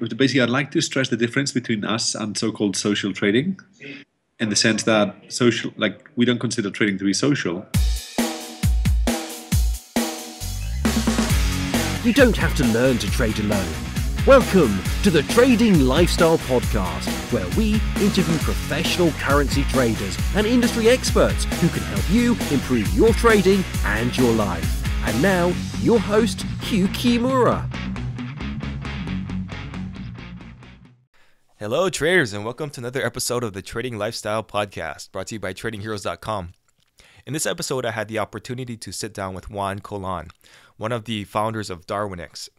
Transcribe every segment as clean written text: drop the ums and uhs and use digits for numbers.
basically I'd like to stress the difference between us and so-called social trading, in the sense that social, like we don't consider trading to be social. You don't have to learn to trade alone. Welcome to the Trading Lifestyle Podcast, where we interview professional currency traders and industry experts who can help you improve your trading and your life. And now, your host, Hugh Kimura. Hello traders, and welcome to another episode of the Trading Lifestyle Podcast, brought to you by TradingHeroes.com. In this episode, I had the opportunity to sit down with Juan Colon, one of the founders of Darwinex.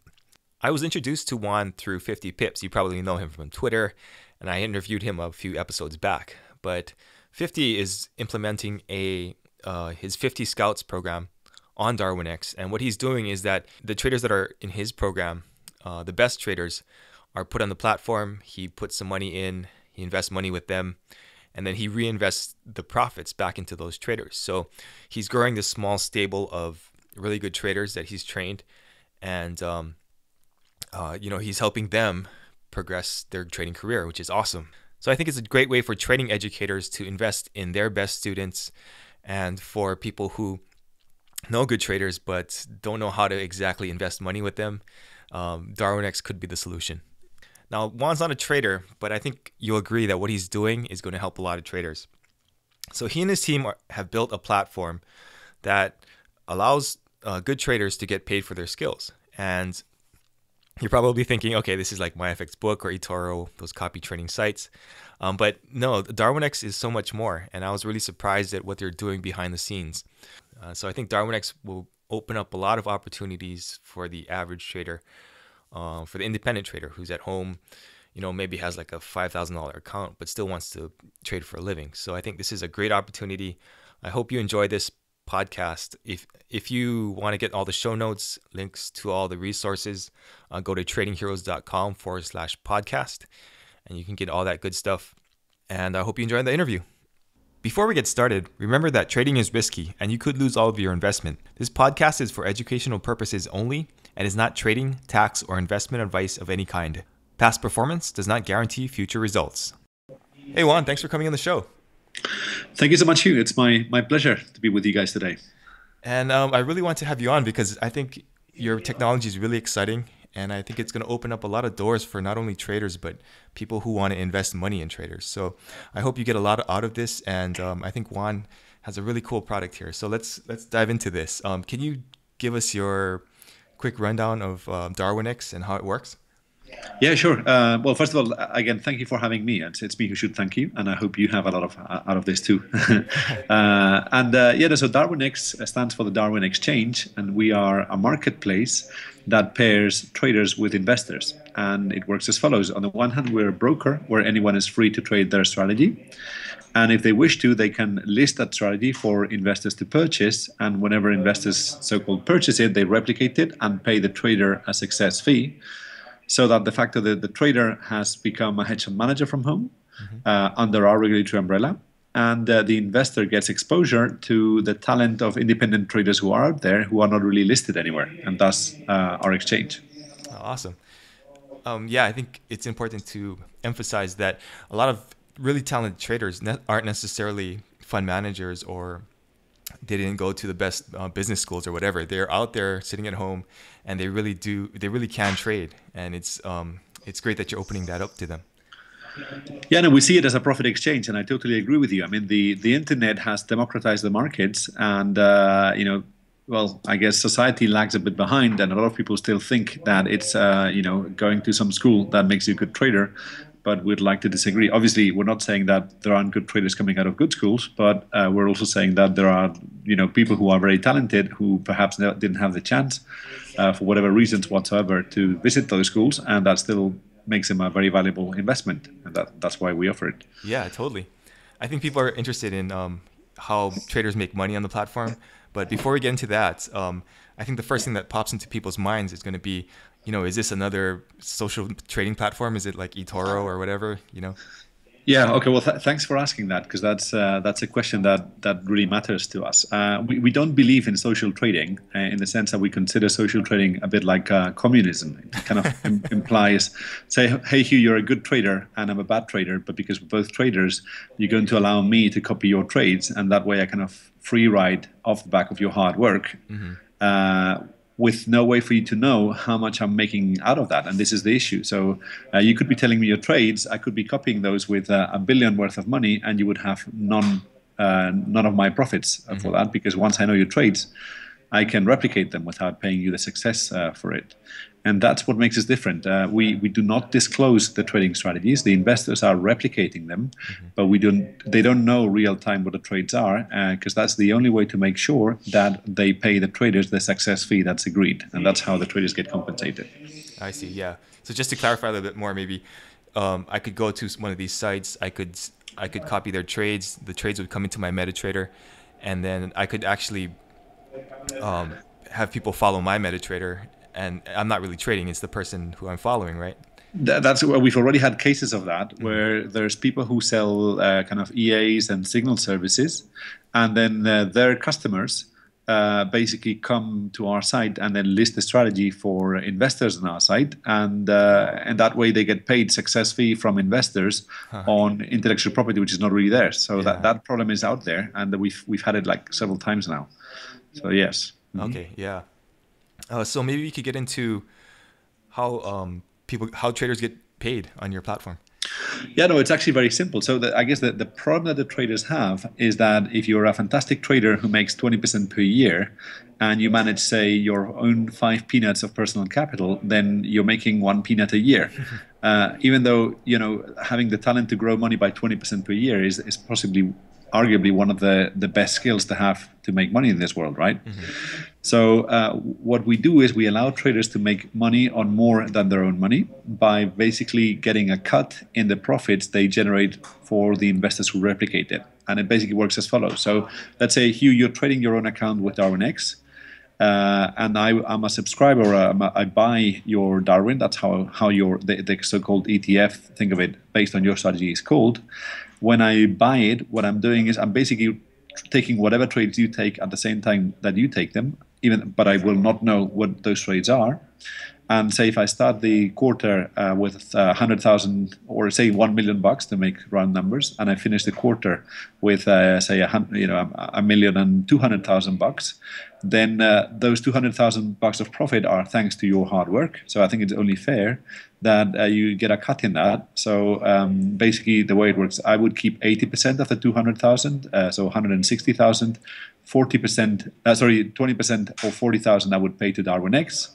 I was introduced to Juan through 50 Pips. You probably know him from Twitter, and I interviewed him a few episodes back. But 50 is implementing his 50 Scouts program on Darwinex, and what he's doing is that the traders that are in his program, the best traders, are put on the platform. He puts some money in, he invests money with them, and then he reinvests the profits back into those traders. So he's growing this small stable of really good traders that he's trained, and he's helping them progress their trading career, which is awesome. So I think it's a great way for trading educators to invest in their best students, and for people who know good traders but don't know how to exactly invest money with them. Darwinex could be the solution. Now, Juan's not a trader, but I think you'll agree that what he's doing is going to help a lot of traders. So he and his team have built a platform that allows good traders to get paid for their skills. And you're probably thinking, okay, this is like MyFX Book or eToro, those copy trading sites. But no, Darwinex is so much more. And I was really surprised at what they're doing behind the scenes. So I think Darwinex will open up a lot of opportunities for the average trader, for the independent trader who's at home, maybe has like a $5,000 account, but still wants to trade for a living. So I think this is a great opportunity. I hope you enjoy this podcast. If you want to get all the show notes, links to all the resources, go to tradingheroes.com/podcast, and you can get all that good stuff. And I hope you enjoy the interview. Before we get started, remember that trading is risky and you could lose all of your investment. This podcast is for educational purposes only and is not trading, tax, or investment advice of any kind. Past performance does not guarantee future results. Hey Juan, thanks for coming on the show. Thank you so much, Hugh. It's my pleasure to be with you guys today. And I really want to have you on because I think your technology is really exciting, and I think it's going to open up a lot of doors for not only traders, but people who want to invest money in traders. So I hope you get a lot out of this, and I think Juan has a really cool product here. So let's dive into this. Can you give us your quick rundown of Darwinex and how it works? Yeah, sure. Well, first of all, again, thank you for having me. It's me who should thank you, and I hope you have a lot of out of this too. So Darwinex stands for the Darwin Exchange, and we are a marketplace that pairs traders with investors. And it works as follows. On the one hand, we're a broker where anyone is free to trade their strategy. And if they wish to, they can list that strategy for investors to purchase. And whenever investors so-called purchase it, they replicate it and pay the trader a success fee. So that the fact that the trader has become a hedge fund manager from home under our regulatory umbrella, and the investor gets exposure to the talent of independent traders who are out there who are not really listed anywhere, and thus our exchange. Awesome. I think it's important to emphasize that a lot of really talented traders aren't necessarily fund managers, or they didn't go to the best business schools or whatever. They're out there sitting at home, and they really can trade. And it's great that you're opening that up to them. Yeah, no, we see it as a profit exchange, and I totally agree with you. I mean, the internet has democratized the markets, and I guess society lags a bit behind, and a lot of people still think that it's going to some school that makes you a good trader. But we'd like to disagree. Obviously, we're not saying that there aren't good traders coming out of good schools, but we're also saying that there are, people who are very talented who perhaps didn't have the chance, for whatever reasons whatsoever, to visit those schools, and that still makes them a very valuable investment, and that's why we offer it. Yeah, totally. I think people are interested in how traders make money on the platform, but before we get into that, I think the first thing that pops into people's minds is going to be, is this another social trading platform? Is it like eToro or whatever, Yeah. Okay. Well, thanks for asking that, because that's a question that really matters to us. We don't believe in social trading in the sense that we consider social trading a bit like communism. It kind of implies, say, hey, Hugh, you're a good trader and I'm a bad trader, but because we're both traders, you're going to allow me to copy your trades, and that way I kind of free ride off the back of your hard work. Uh, with no way for you to know how much I'm making out of that. And this is the issue. So you could be telling me your trades. I could be copying those with a billion worth of money, and you would have none of my profits for that, because once I know your trades, I can replicate them without paying you the success for it. And that's what makes us different. We do not disclose the trading strategies. The investors are replicating them, but they don't know real time what the trades are, because that's the only way to make sure that they pay the traders the success fee that's agreed, and that's how the traders get compensated. I see. Yeah. So just to clarify a little bit more, maybe I could go to one of these sites. I could copy their trades. The trades would come into my MetaTrader, and then I could actually have people follow my MetaTrader. And I'm not really trading; it's the person who I'm following, right? That's where we've already had cases of that, where there's people who sell kind of EAs and signal services, and then their customers basically come to our site and then list the strategy for investors on our site, and that way they get paid success fee from investors on intellectual property, which is not really theirs. So that problem is out there, and we've had it like several times now. So yes. Okay. Yeah. So maybe we could get into how traders get paid on your platform. Yeah, no, it's actually very simple. So I guess the problem that the traders have is that if you're a fantastic trader who makes 20% per year, and you manage, say, your own 5 peanuts of personal capital, then you're making 1 peanut a year. Even though, having the talent to grow money by 20% per year is possibly, arguably, one of the best skills to have to make money in this world, right? So what we do is we allow traders to make money on more than their own money by basically getting a cut in the profits they generate for the investors who replicate it. And it basically works as follows. So let's say, Hugh, you're trading your own account with Darwinex, and I'm a subscriber. I buy your Darwin. That's how your the so-called ETF, think of it, based on your strategy, is called. When I buy it, what I'm doing is I'm basically taking whatever trades you take at the same time that you take them, but I will not know what those trades are. And say if I start the quarter with 100,000, or say $1 million to make round numbers, and I finish the quarter with say $1,200,000, then those $200,000 of profit are thanks to your hard work. So I think it's only fair that you get a cut in that. So basically, the way it works, I would keep 80% of the 200,000, so 160,000. 20% or 40,000 I would pay to Darwinex.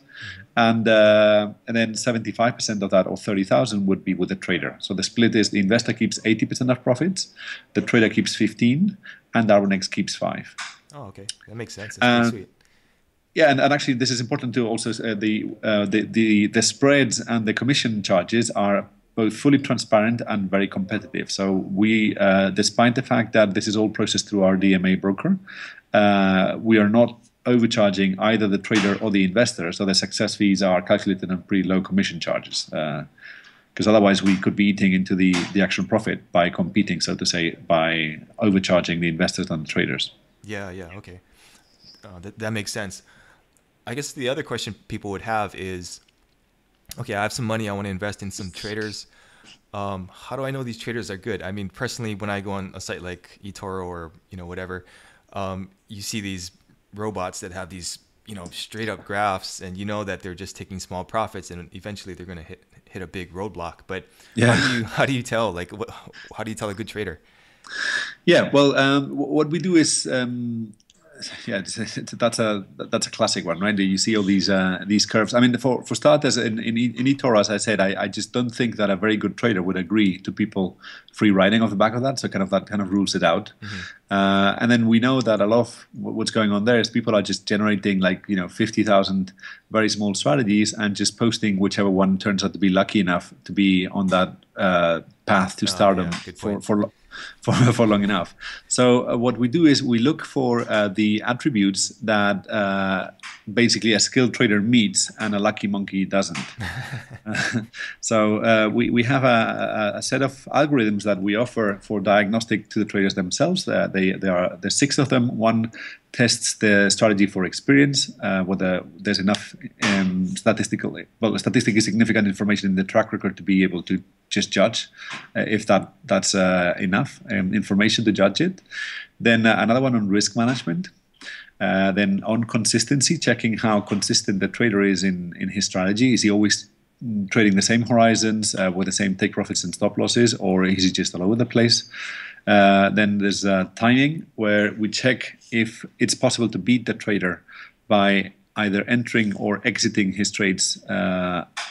And then 75% of that, or 30,000, would be with the trader. So the split is the investor keeps 80% of profits, the trader keeps 15, and Darwinex keeps 5. Oh, okay, that makes sense. That's pretty sweet. Yeah, and actually, this is important to also the spreads and the commission charges are both fully transparent and very competitive. So we, despite the fact that this is all processed through our DMA broker, we are not overcharging either the trader or the investor. So the success fees are calculated on pretty low commission charges, because otherwise we could be eating into the actual profit by competing, so to say, by overcharging the investors and the traders. Yeah, okay. That makes sense. I guess the other question people would have is, okay, I have some money, I want to invest in some traders. How do I know these traders are good? I mean, personally, when I go on a site like eToro or whatever, you see these robots that have these straight up graphs, and that they're just taking small profits, and eventually they're going to hit a big roadblock. But how do you tell, like, how do you tell a good trader? Yeah, well, what we do is that's a classic one, right? You see all these curves. I mean, for starters, in eToro, as I said, I just don't think that a very good trader would agree to people free riding off the back of that. So that kind of rules it out. And then we know that a lot of what's going on there is people are just generating 50,000 very small strategies and just posting whichever one turns out to be lucky enough to be on that path to stardom for long enough. So what we do is we look for the attributes that basically a skilled trader meets and a lucky monkey doesn't. So we have a set of algorithms that we offer for diagnostic to the traders themselves. There's 6 of them. One tests the strategy for experience, whether there's enough statistically significant information in the track record to be able to just judge if that's enough information to judge it. Then another one on risk management. Then on consistency, checking how consistent the trader is in his strategy. Is he always trading the same horizons with the same take profits and stop losses, or is he just all over the place? Then there's timing, where we check if it's possible to beat the trader by either entering or exiting his trades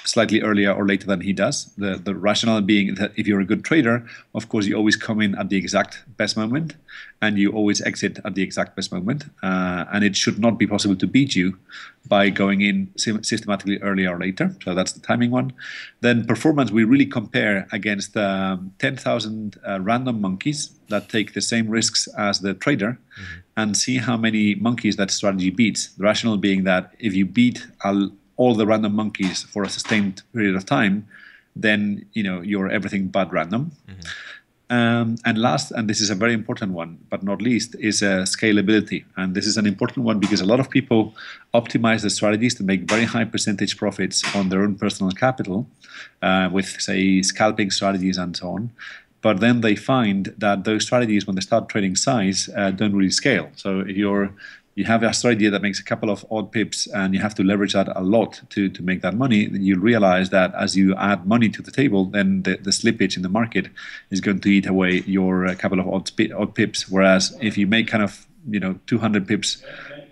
slightly earlier or later than he does. The rationale being that if you're a good trader, of course, you always come in at the exact best moment and you always exit at the exact best moment. And it should not be possible to beat you by going in systematically earlier or later. So that's the timing one. Then performance, we really compare against 10,000 random monkeys that take the same risks as the trader, and see how many monkeys that strategy beats. The rationale being that if you beat all the random monkeys for a sustained period of time, then you're everything but random. And last, and this is a very important one, but not least, is scalability. And this is an important one because a lot of people optimize the strategies to make very high percentage profits on their own personal capital with, say, scalping strategies and so on. But then they find that those strategies, when they start trading size, don't really scale. So if you have a strategy that makes a couple of odd pips and you have to leverage that a lot to make that money, then you realize that as you add money to the table, then the slippage in the market is going to eat away your couple of odd pips. Whereas if you make kind of 200 pips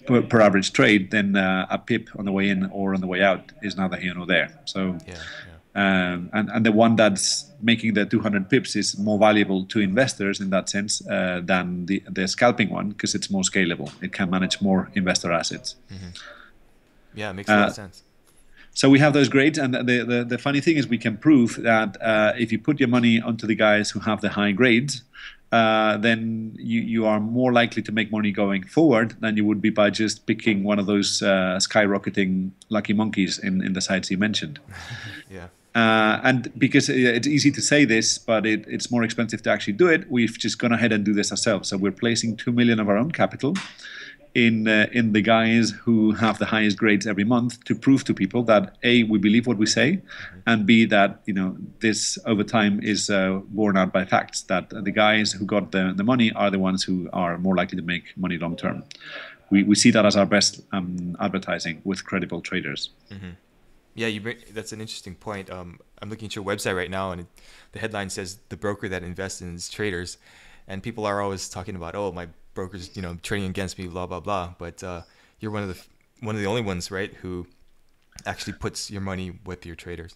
per average trade, then a pip on the way in or on the way out is neither here nor there. So. Yeah. And the one that's making the 200 pips is more valuable to investors in that sense than the scalping one, because it's more scalable. It can manage more investor assets. Yeah, it makes a lot of sense. So we have those grades, and the funny thing is we can prove that if you put your money onto the guys who have the high grades, then you are more likely to make money going forward than you would be by just picking one of those skyrocketing lucky monkeys in the sites you mentioned. Yeah. And because it's easy to say this, but it's more expensive to actually do it, we've just gone ahead and do this ourselves. So we're placing 2 million of our own capital in the guys who have the highest grades every month to prove to people that A, we believe what we say, and B, that this over time is borne out by facts, that the guys who got the money are the ones who are more likely to make money long term. We see that as our best advertising with credible traders. Yeah, that's an interesting point. I'm looking at your website right now, and the headline says "the broker that invests in his traders," and people are always talking about, "Oh, my broker's trading against me," blah blah blah. But you're one of the only ones, right, who actually puts your money with your traders.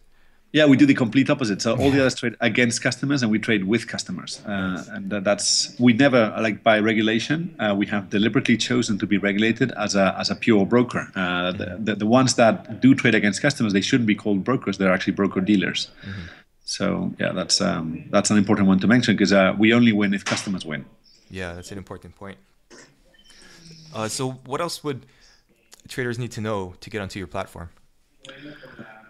Yeah, we do the complete opposite. So all the others trade against customers, and we trade with customers. And we never, like by regulation, we have deliberately chosen to be regulated as a pure broker. The ones that do trade against customers, they shouldn't be called brokers. They're actually broker dealers. So yeah, that's an important one to mention, because we only win if customers win. Yeah, that's an important point. So what else would traders need to know to get onto your platform?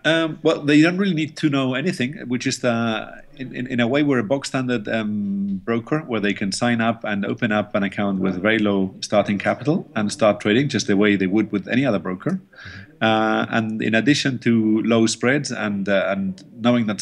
Well, they don't really need to know anything. We just, in a way, we're a bog standard broker where they can sign up and open up an account with very low starting capital and start trading just the way they would with any other broker. And in addition to low spreads and knowing that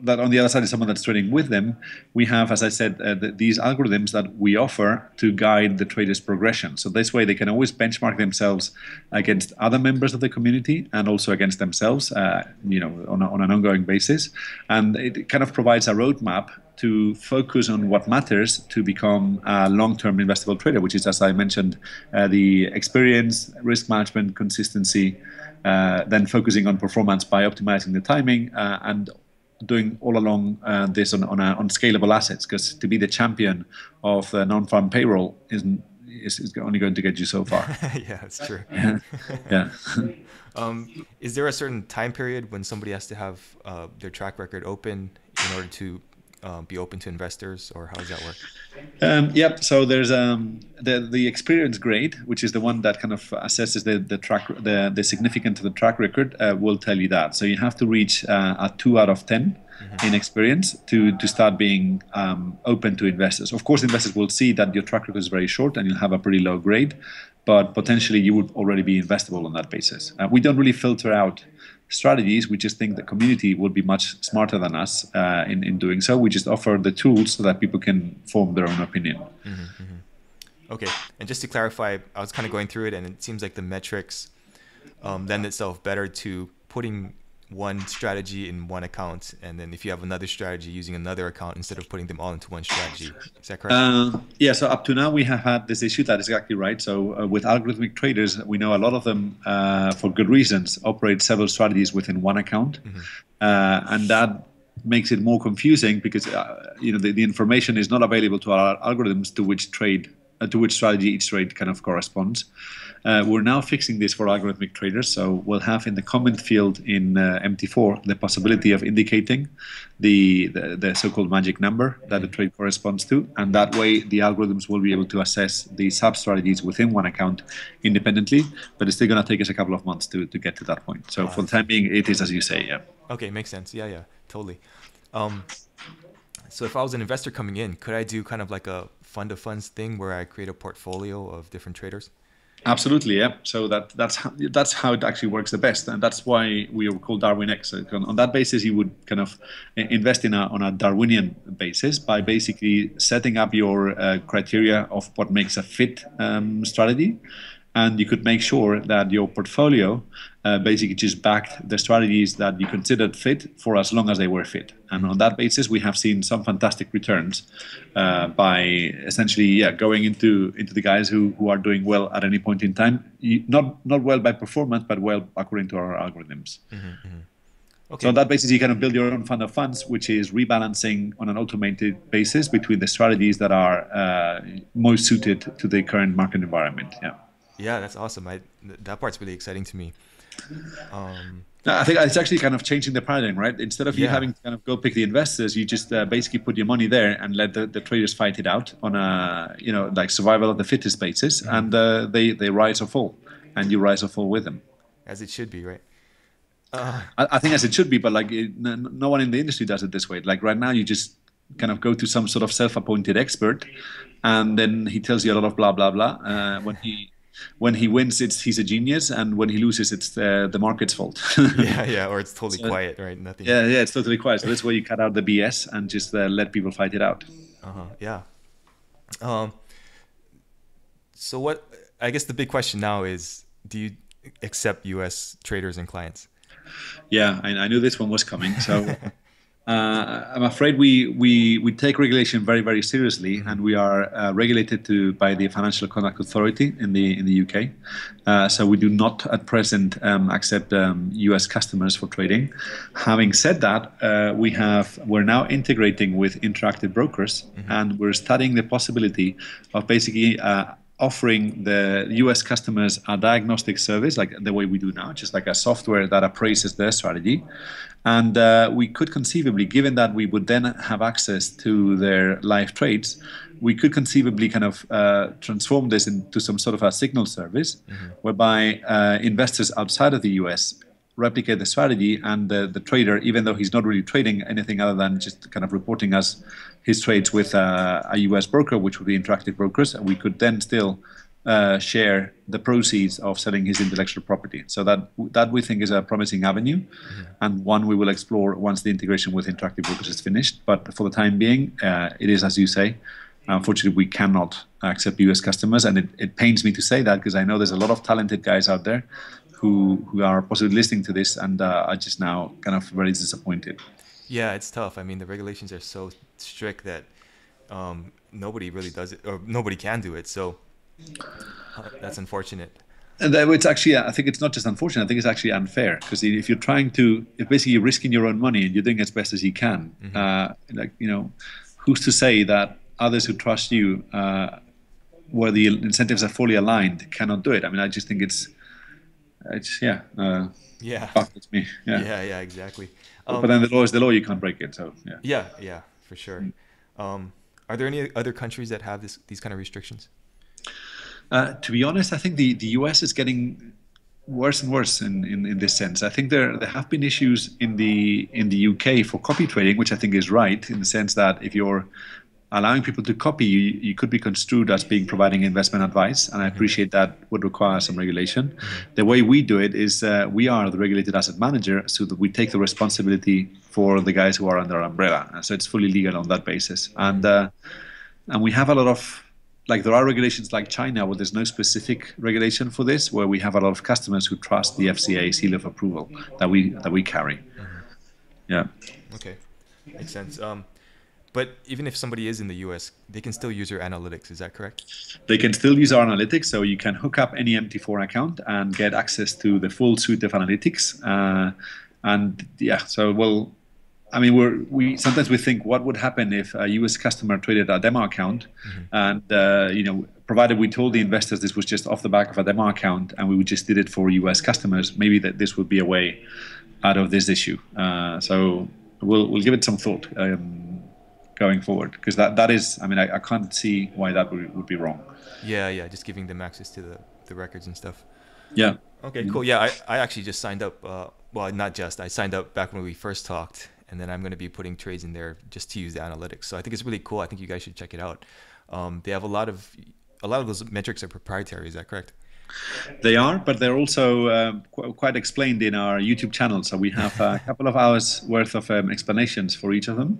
that on the other side is someone that's trading with them, we have, as I said, these algorithms that we offer to guide the trader's progression. So this way they can always benchmark themselves against other members of the community and also against themselves, on an ongoing basis. And it kind of provides a roadmap to focus on what matters to become a long-term investable trader, which is, as I mentioned, the experience, risk management, consistency, then focusing on performance by optimizing the timing, and doing all along this on scalable assets, because to be the champion of non-farm payroll is only going to get you so far. Yeah, that's true. Yeah. Is there a certain time period when somebody has to have their track record open in order to be open to investors, or how does that work? Yep. So there's the experience grade, which is the one that kind of assesses the significance of the track record. Will tell you that. So you have to reach a 2 out of 10 in experience to start being open to investors. Of course, investors will see that your track record is very short and you'll have a pretty low grade, but potentially you would already be investable on that basis. We don't really filter out strategies. We just think the community will be much smarter than us in doing so. We just offer the tools so that people can form their own opinion. Okay, and just to clarify, I was kind of going through it, and it seems like the metrics lend itself better to putting one strategy in one account, and then if you have another strategy, using another account instead of putting them all into one strategy. Is that correct? Yeah, so up to now we have had this issue. That is exactly right. So with algorithmic traders, we know a lot of them, for good reasons, operate several strategies within one account. And that makes it more confusing because the information is not available to our algorithms to which strategy each trade kind of corresponds. We're now fixing this for algorithmic traders, so we'll have in the comment field in MT4 the possibility of indicating the so-called magic number that the trade corresponds to, and that way the algorithms will be able to assess the sub-strategies within one account independently, but it's still going to take us a couple of months to get to that point. So for the time being, it is as you say, yeah. Okay, makes sense. Yeah, totally. So if I was an investor coming in, could I do kind of like a fund of funds thing where I create a portfolio of different traders? Absolutely, yeah. So that's how it actually works the best, and that's why we are called Darwinex. So on that basis, you would kind of invest on a Darwinian basis by basically setting up your criteria of what makes a fit strategy, and you could make sure that your portfolio basically just backed the strategies that you considered fit for as long as they were fit. And on that basis, we have seen some fantastic returns by essentially going into the guys who are doing well at any point in time. Not well by performance, but well according to our algorithms. Okay. So on that basis, you kind of build your own fund of funds, which is rebalancing on an automated basis between the strategies that are most suited to the current market environment. Yeah. Yeah, that's awesome. That part's really exciting to me. I think it's actually kind of changing the paradigm, right? Instead of you having to kind of go pick the investors, you just basically put your money there and let the traders fight it out on a like survival of the fittest basis, and they rise or fall, and you rise or fall with them. As it should be, right? I think as it should be, but like no one in the industry does it this way. Like right now, you just kind of go to some sort of self-appointed expert, and then he tells you a lot of blah blah blah. When he wins, he's a genius, and when he loses, it's the market's fault. yeah, or it's totally quiet, right? Nothing. Yeah, it's totally quiet. So that's where you cut out the BS and just let people fight it out. Yeah. So what? I guess the big question now is: do you accept U.S. traders and clients? Yeah, I knew this one was coming. So. I'm afraid we take regulation very, very seriously, and we are regulated by the Financial Conduct Authority in the UK. So we do not at present accept US customers for trading. Having said that, we're now integrating with interactive brokers, and we're studying the possibility of basically offering the US customers a diagnostic service like the way we do now, just like a software that appraises their strategy. And we could conceivably, given that we would then have access to their live trades, we could conceivably kind of transform this into some sort of a signal service whereby investors outside of the US replicate the strategy, and the trader, even though he's not really trading anything other than just kind of reporting us his trades with a US broker, which would be interactive brokers, and we could then still share the proceeds of selling his intellectual property. So that we think is a promising avenue, and one we will explore once the integration with interactive brokers is finished. But for the time being, it is as you say. Unfortunately, we cannot accept US customers, and it pains me to say that because I know there's a lot of talented guys out there who are possibly listening to this and are just now kind of very disappointed. Yeah, it's tough. I mean, the regulations are so strict that nobody really does it, or nobody can do it. So that's unfortunate. And it's actually, I think it's not just unfortunate, I think it's actually unfair, because if you're if basically you're risking your own money and you're doing as best as you can, who's to say that others who trust you, where the incentives are fully aligned, cannot do it? I mean, I just think it's yeah, fuck, it's me. Yeah, exactly. But then the law is the law, you can't break it. So yeah, for sure. Are there any other countries that have these kind of restrictions? To be honest, I think the US is getting worse and worse in this sense. I think there have been issues in the UK for copy trading, which I think is right in the sense that if you're allowing people to copy, you could be construed as being providing investment advice, and I appreciate that would require some regulation. The way we do it is we are the regulated asset manager, so that we take the responsibility for the guys who are under our umbrella. So it's fully legal on that basis, and we have a lot of, like, there are regulations like China where there's no specific regulation for this, where we have a lot of customers who trust the FCA seal of approval that we carry. Yeah. Okay, makes sense. But even if somebody is in the US, they can still use your analytics. Is that correct? They can still use our analytics, so you can hook up any MT4 account and get access to the full suite of analytics. And yeah, so well, I mean, we sometimes we think what would happen if a US customer traded a demo account, and provided we told the investors this was just off the back of a demo account, and we just did it for US customers, maybe that this would be a way out of this issue. So we'll give it some thought going forward, because that is, I mean, I can't see why that would be wrong. Yeah, just giving them access to the records and stuff. Yeah. Okay, cool. Yeah, I actually just signed up. Well, not just. I signed up back when we first talked, and then I'm going to be putting trades in there just to use the analytics. So I think it's really cool. I think you guys should check it out. They have a lot of those metrics are proprietary. Is that correct? They are, but they're also quite explained in our YouTube channel. So we have a couple of hours worth of explanations for each of them.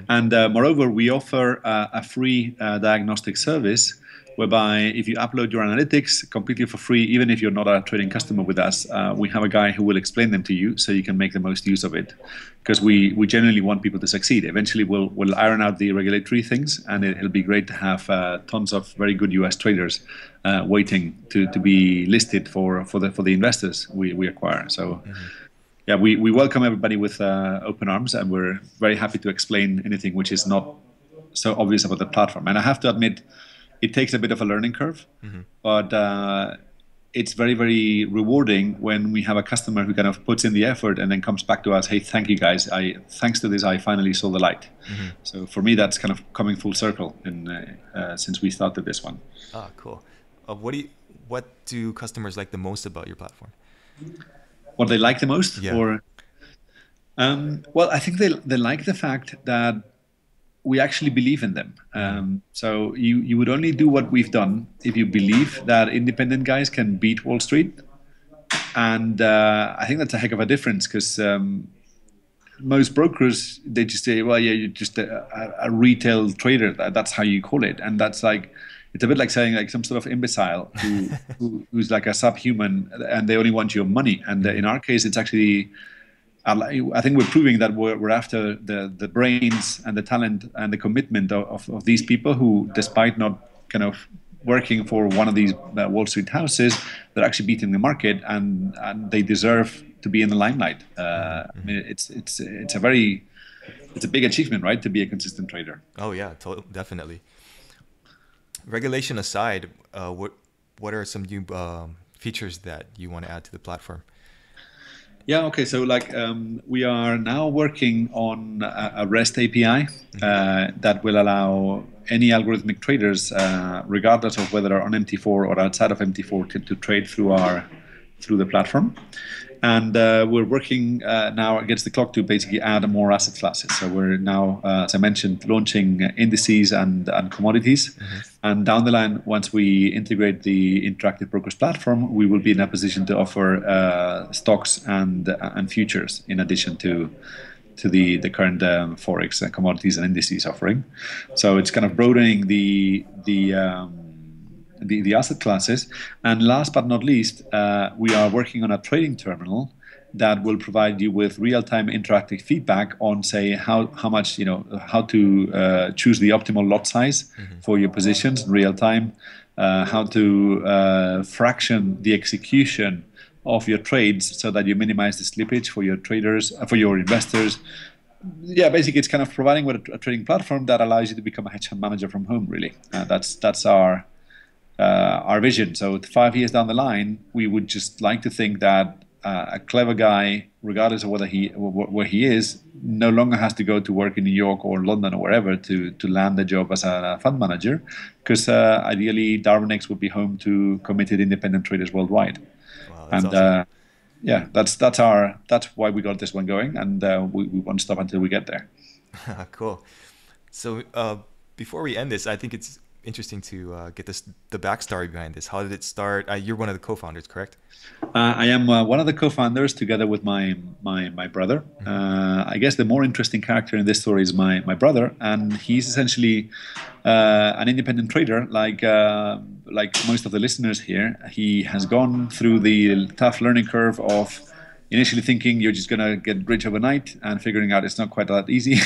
And moreover, we offer a free diagnostic service whereby if you upload your analytics completely for free, even if you're not a trading customer with us, we have a guy who will explain them to you so you can make the most use of it. Because we genuinely want people to succeed. Eventually, we'll iron out the regulatory things, and it'll be great to have tons of very good US traders waiting to be listed for the investors we acquire. So. Yeah, we welcome everybody with open arms, and we're very happy to explain anything which is not so obvious about the platform. And I have to admit, it takes a bit of a learning curve, but it's very, very rewarding when we have a customer who kind of puts in the effort and then comes back to us, hey, thank you guys. Thanks to this, I finally saw the light. So for me, that's kind of coming full circle since we started this one. Ah, cool. What do customers like the most about your platform? What they like the most? Yeah. Or well, I think they like the fact that we actually believe in them. So you would only do what we've done if you believe that independent guys can beat Wall Street. And I think that's a heck of a difference, because most brokers, they just say, well, yeah, you're just a retail trader. That's how you call it. And that's like, it's a bit like saying like some sort of imbecile who's like a subhuman, and they only want your money. And in our case, it's actually, I think we're proving that we're after the brains and the talent and the commitment of these people who, despite not kind of working for one of these Wall Street houses, they're actually beating the market, and they deserve to be in the limelight. I mean, it's a big achievement, right, to be a consistent trader. Oh yeah, definitely. Regulation aside, what are some new features that you want to add to the platform? Yeah, okay. So like we are now working on a REST API that will allow any algorithmic traders, regardless of whether they're on MT4 or outside of MT4, to trade through the platform. And we're working now against the clock to basically add more asset classes. So we're now, as I mentioned, launching indices and commodities. And down the line, once we integrate the Interactive Brokers platform, we will be in a position to offer stocks and futures in addition to the current Forex and commodities and indices offering. So it's kind of broadening the asset classes. And last but not least, we are working on a trading terminal that will provide you with real-time interactive feedback on, say, how much, how to choose the optimal lot size for your positions in real time, how to fraction the execution of your trades so that you minimize the slippage for your traders, for your investors. Yeah, basically, it's kind of providing a trading platform that allows you to become a hedge fund manager from home. Really, that's our vision. So 5 years down the line, we would just like to think that a clever guy regardless of where he is, no longer has to go to work in New York or London or wherever to land a job as a fund manager, because ideally Darwinex would be home to committed independent traders worldwide. Wow, that's And awesome. yeah, that's why we got this one going, and we won't stop until we get there. Cool. So before we end this, I think it's interesting to get the backstory behind this. How did it start? You're one of the co-founders, correct? I am one of the co-founders, together with my brother. I guess the more interesting character in this story is my brother, and he's essentially an independent trader, like most of the listeners here. He has gone through the tough learning curve of initially thinking you're just going to get rich overnight, and figuring out it's not quite that easy.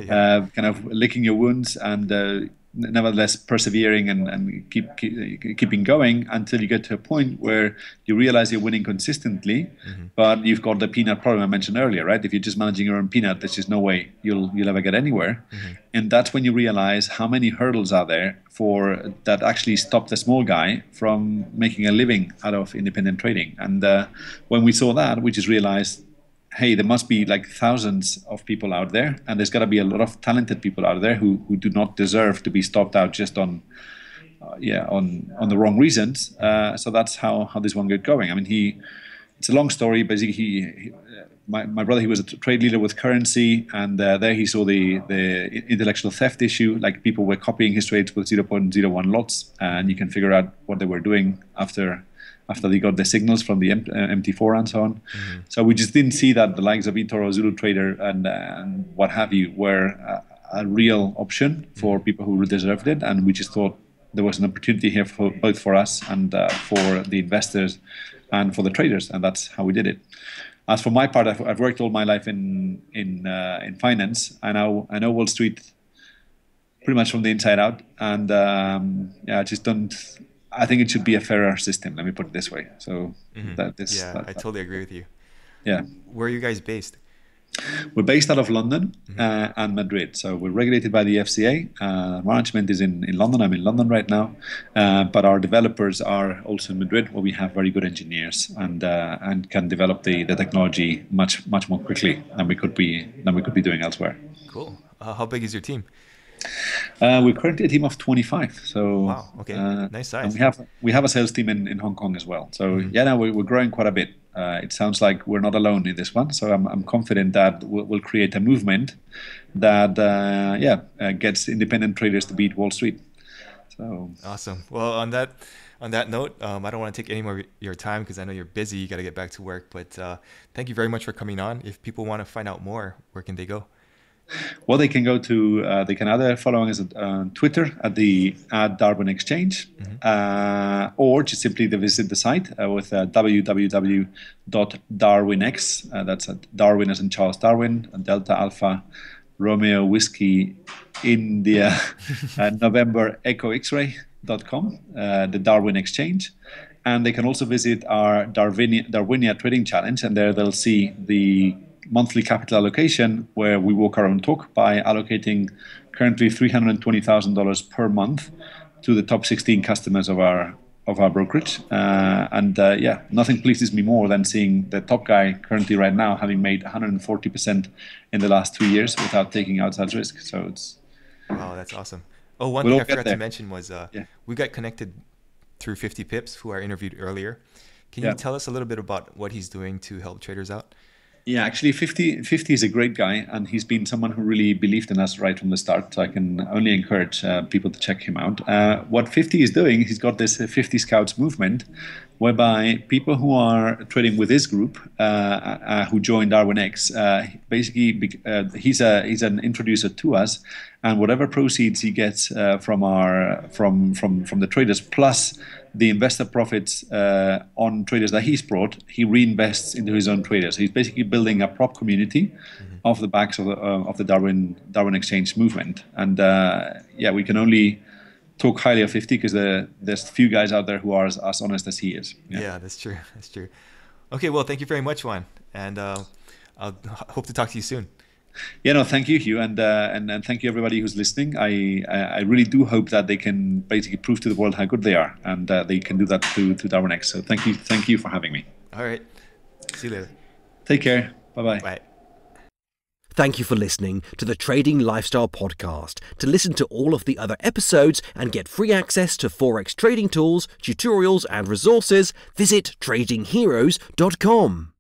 Yeah. Kind of licking your wounds, and nevertheless persevering and keeping going until you get to a point where you realize you're winning consistently, but you've got the peanut problem I mentioned earlier, right? If you're just managing your own peanut, there's just no way you'll ever get anywhere. And that's when you realize how many hurdles are there for that actually stop the small guy from making a living out of independent trading. And when we saw that, we just realized, hey, there must be like thousands of people out there, and there's got to be a lot of talented people out there who do not deserve to be stopped out just on the wrong reasons. So that's how this one got going. I mean, it's a long story. Basically, my brother, he was a trade leader with currency, and there he saw the intellectual theft issue. Like, people were copying his trades with 0.01 lots, and you can figure out what they were doing after they got the signals from the MT4 and so on. So we just didn't see that the likes of eToro, Zulu Trader, and what have you were a real option for people who deserved it. And we just thought there was an opportunity here for both for us and for the investors and for the traders, and that's how we did it. As for my part, I've worked all my life in finance. I know Wall Street pretty much from the inside out, and I just don't. I think it should be a fairer system. Let me put it this way. So I totally agree with you. Yeah. Where are you guys based? We're based out of London and Madrid. So we're regulated by the FCA. Management is in London. I'm in London right now. But our developers are also in Madrid, where we have very good engineers and can develop the technology much more quickly than we could be doing elsewhere. Cool. How big is your team? We're currently a team of 25. So wow, okay, nice size. And we have a sales team in Hong Kong as well. So we're growing quite a bit. It sounds like we're not alone in this one. So I'm confident that we'll create a movement that gets independent traders to beat Wall Street. So awesome. Well, on that note, I don't want to take any more of your time because I know you're busy. You got to get back to work. But thank you very much for coming on. If people want to find out more, where can they go? Well, they can go to, they can either follow us on Twitter at Darwin Exchange, or just simply visit the site with www.darwinex. That's Darwin as in Charles Darwin, Delta Alpha Romeo Whiskey India November Echo X-ray.com, the Darwin Exchange. And they can also visit our Darwinia Trading Challenge, and there they'll see the monthly capital allocation, where we walk our own talk by allocating currently $320,000 per month to the top 16 customers of our brokerage. Nothing pleases me more than seeing the top guy currently right now having made 140% in the last 2 years without taking outside risk. So it's wow, that's awesome. Oh, one thing I forgot to mention was we got connected through 50 Pips, who I interviewed earlier. Can you tell us a little bit about what he's doing to help traders out? Yeah, actually, 50 is a great guy, and he's been someone who really believed in us right from the start. So I can only encourage people to check him out. What 50 is doing, he's got this 50 Scouts movement, whereby people who are trading with his group, who joined Darwinex, he's an introducer to us, and whatever proceeds he gets from the traders plus the investor profits on traders that he's brought, he reinvests into his own traders. He's basically building a prop community off the backs of the Darwin Exchange movement. And we can only talk highly of 50 because there's few guys out there who are as honest as he is. Yeah, that's true. That's true. Okay, well, thank you very much, Juan, and I'll hope to talk to you soon. Yeah, no, thank you, Hugh, and thank you everybody who's listening. I really do hope that they can basically prove to the world how good they are, and they can do that to Darwinex. So thank you for having me. All right, see you later. Take care. Bye-bye. Bye. Thank you for listening to the Trading Lifestyle Podcast. To listen to all of the other episodes and get free access to Forex trading tools, tutorials, and resources, visit tradingheroes.com.